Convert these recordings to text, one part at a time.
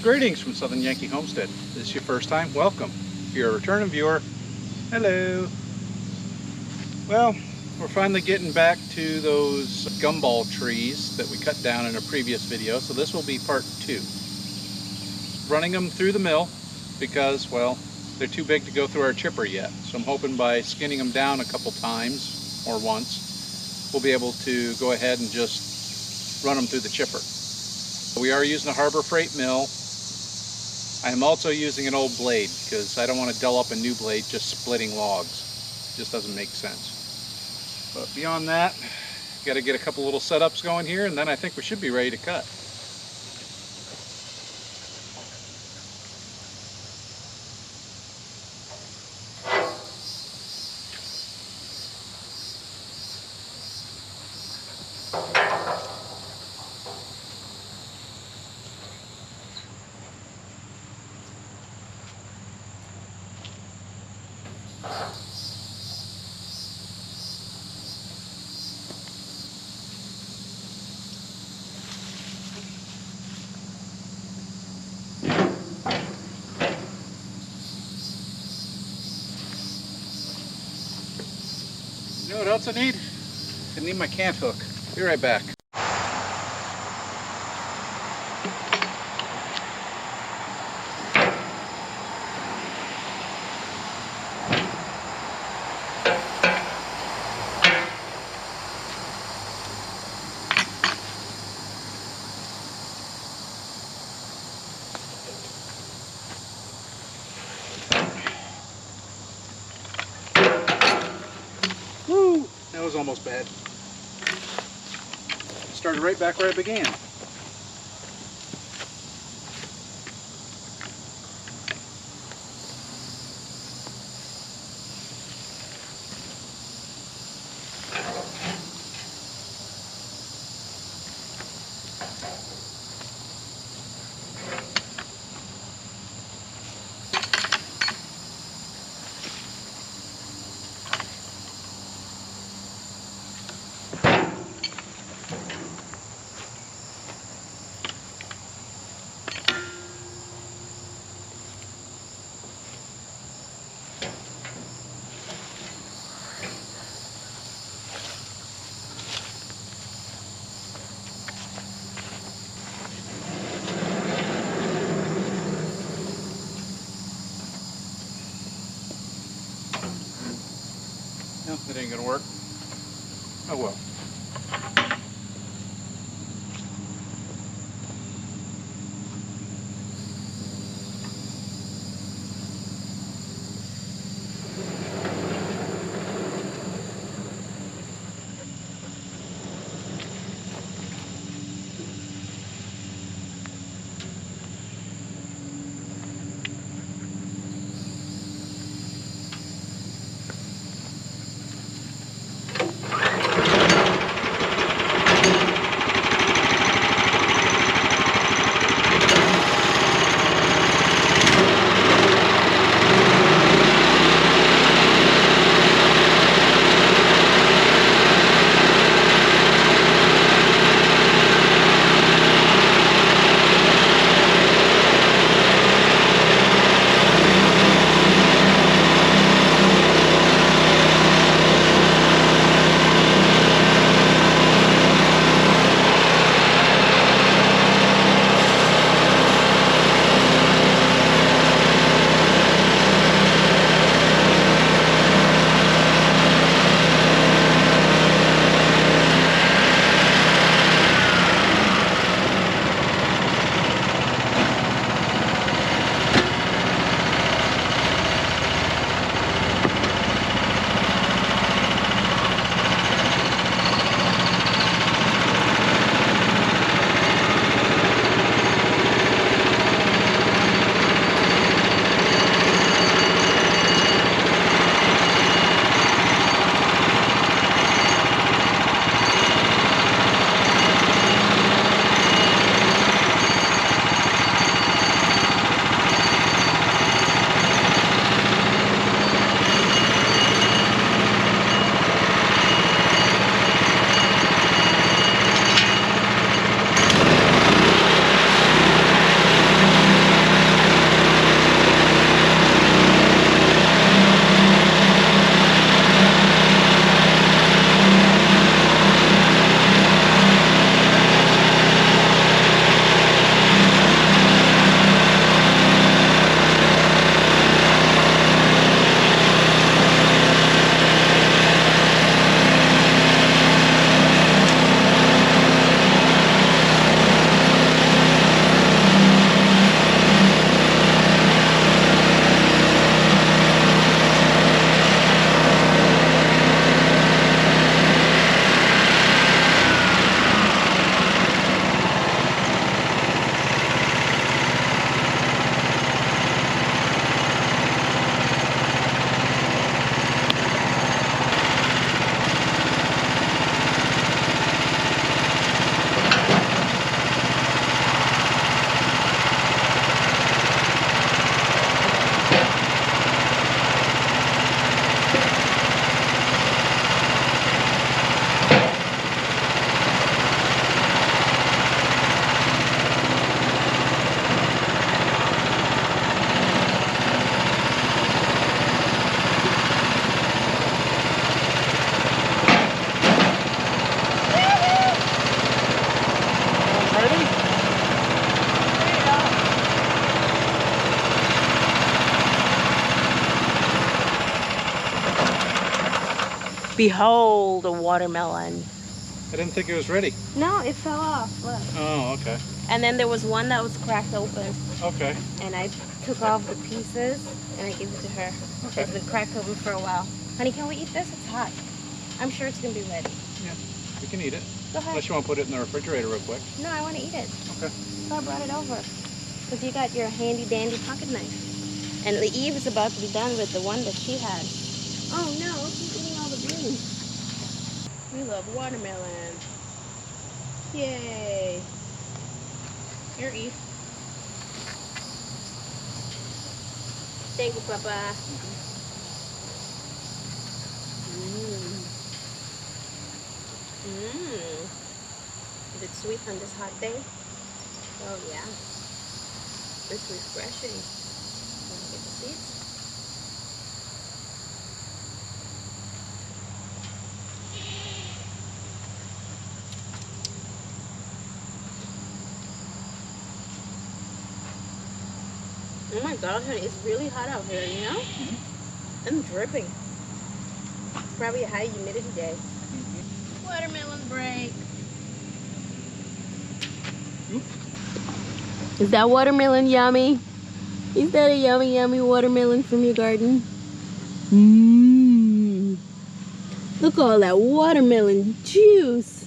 Greetings from Southern Yankee Homestead. If this is your first time, welcome. If you're a returning viewer, hello. Well, we're finally getting back to those gumball trees that we cut down in a previous video, so this will be part 2. Running them through the mill because, well, they're too big to go through our chipper yet. So I'm hoping by skinning them down a couple times, or once, we'll be able to go ahead and just run them through the chipper. We are using a Harbor Freight mill. I am also using an old blade because I don't want to dull up a new blade just splitting logs. It just doesn't make sense. But beyond that, got to get a couple little setups going here, and then I think we should be ready to cut. You know what else I need? I need my cant hook. Be right back. Woo! That was almost bad. Started right back where I began. No, that ain't gonna work. Oh well. Behold a watermelon. I didn't think it was ready. No, it fell off. Look. Oh, okay. And then there was one that was cracked open. Okay. And I took off the pieces and I gave it to her. Okay. It's been cracked open for a while. Honey, can we eat this? It's hot. I'm sure it's gonna be ready. Yeah, we can eat it. Go ahead. Unless you want to put it in the refrigerator real quick. No, I want to eat it. Okay. So I brought it over. Because you got your handy dandy pocket knife. And Eve is about to be done with the one that she had. Oh no, she's eating all the beans. We love watermelon. Yay. Here, Eve. Thank you, Papa. Is it sweet on this hot day? Oh yeah. It's refreshing. Want to get the seeds? Oh my gosh, honey, it's really hot out here, you know? I'm dripping. It's probably a high humidity day. Watermelon break. Oop. Is that watermelon yummy? Is that a yummy, yummy watermelon from your garden? Mmm. Look at all that watermelon juice.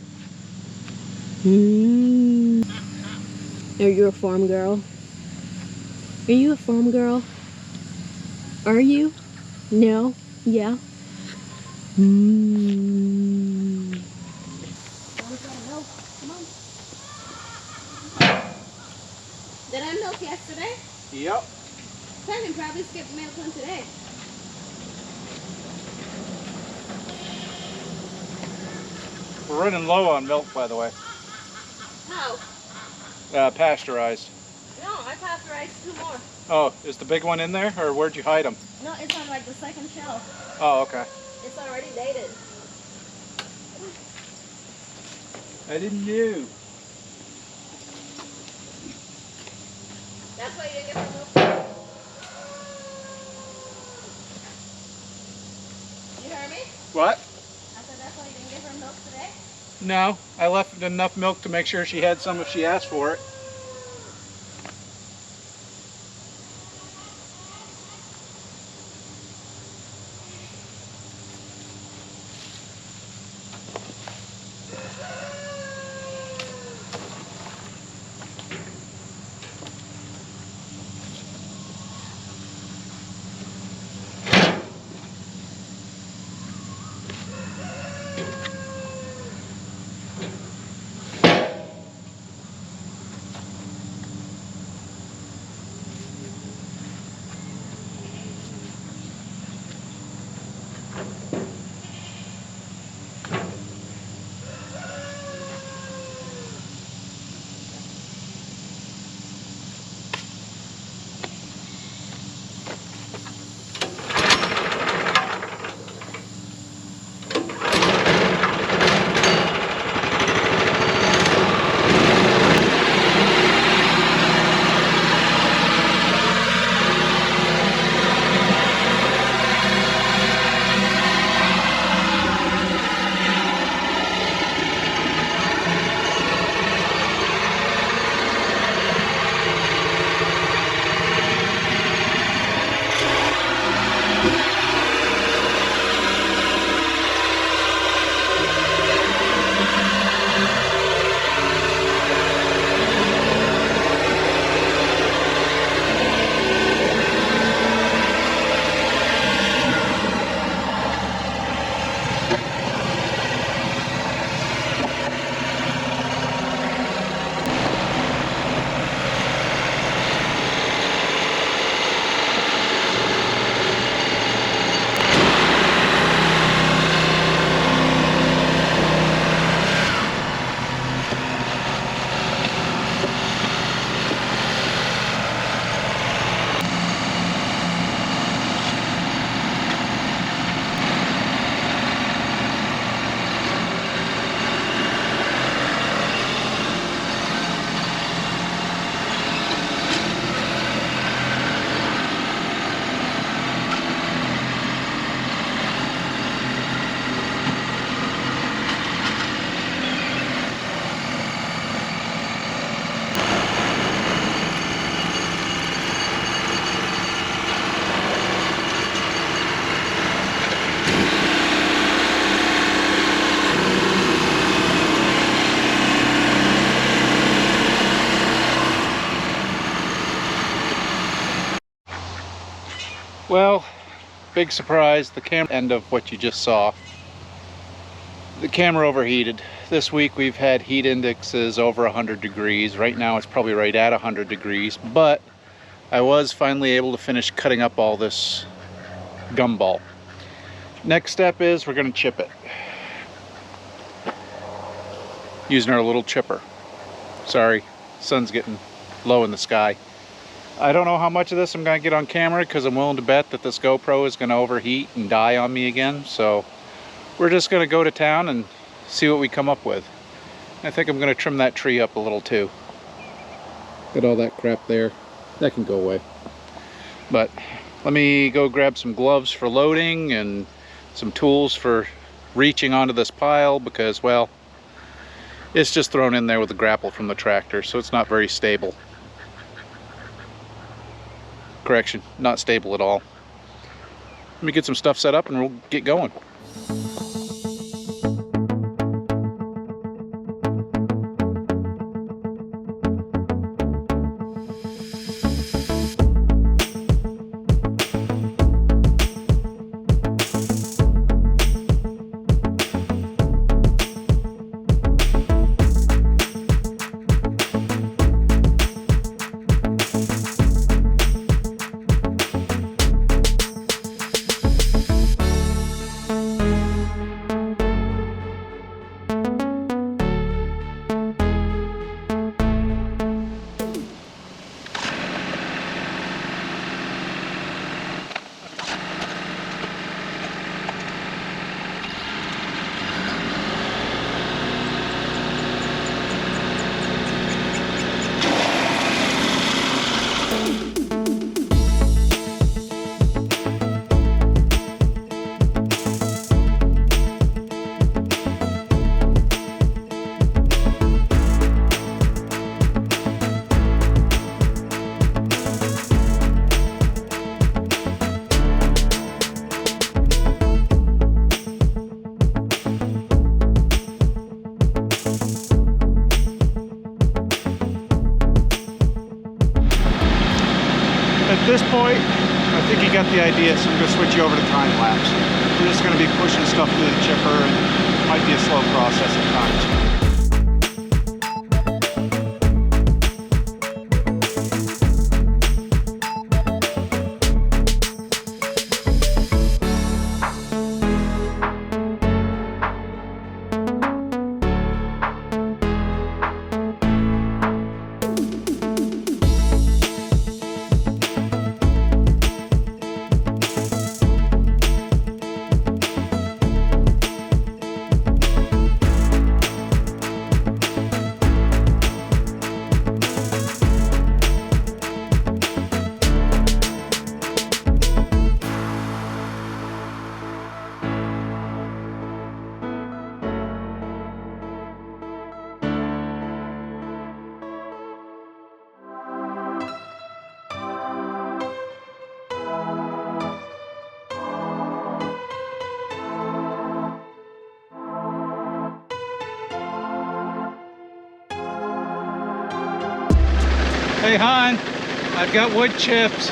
Mmm. Are you a farm girl? Are you a farm girl? Are you? No? Yeah? Mmm. Come on. Did I milk yesterday? Yep. Simon probably skipped milk on today. We're running low on milk, by the way. No. Pasteurized. No, I pasteurized 2 more. Oh, is the big one in there, or where'd you hide them? No, it's on like the second shelf. Oh, okay. It's already dated. I didn't know. That's why you didn't get her milk. You heard me? What? I said that's why you didn't give her milk today? No, I left enough milk to make sure she had some if she asked for it. Well, big surprise, the camera end of what you just saw. The camera overheated. This week we've had heat indexes over 100 degrees. Right now it's probably right at 100 degrees, but I was finally able to finish cutting up all this gumball. Next step is we're going to chip it using our little chipper. Sorry, sun's getting low in the sky. I don't know how much of this I'm going to get on camera because I'm willing to bet that this GoPro is going to overheat and die on me again. So we're just going to go to town and see what we come up with. I think I'm going to trim that tree up a little too. Got all that crap there. That can go away. But let me go grab some gloves for loading and some tools for reaching onto this pile because, well, it's just thrown in there with the grapple from the tractor, so it's not very stable. Correction, not stable at all. Let me get some stuff set up and we'll get going. At this point, I think you got the idea, so I'm going to switch you over to Timelapse. We're just going to be pushing stuff through the chipper, and it might be a slow process at times. Hey hon, I've got wood chips.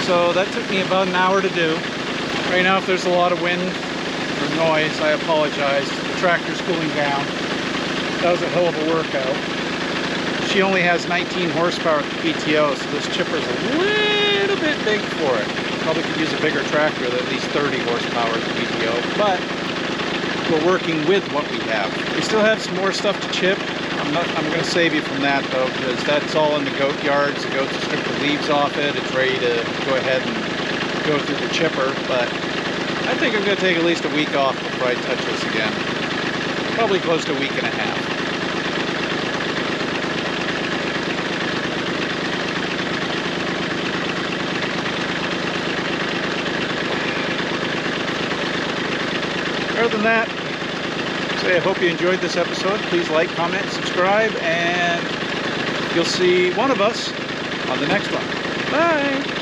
So that took me about an hour to do. Right now if there's a lot of wind or noise, I apologize. The tractor's cooling down. That was a hell of a workout. She only has 19 horsepower at the PTO, so this chipper's a little bit big for it. Probably could use a bigger tractor with at least 30 horsepower at the PTO, but we're working with what we have. We still have some more stuff to chip. I'm going to save you from that though, because that's all in the goat yards. The goats have stripped the leaves off it. It's ready to go ahead and go through the chipper, but I think I'm going to take at least a week off before I touch this again. Probably close to a week and a half. Other than that, I hope you enjoyed this episode. Please like, comment, subscribe, and you'll see one of us on the next one. Bye!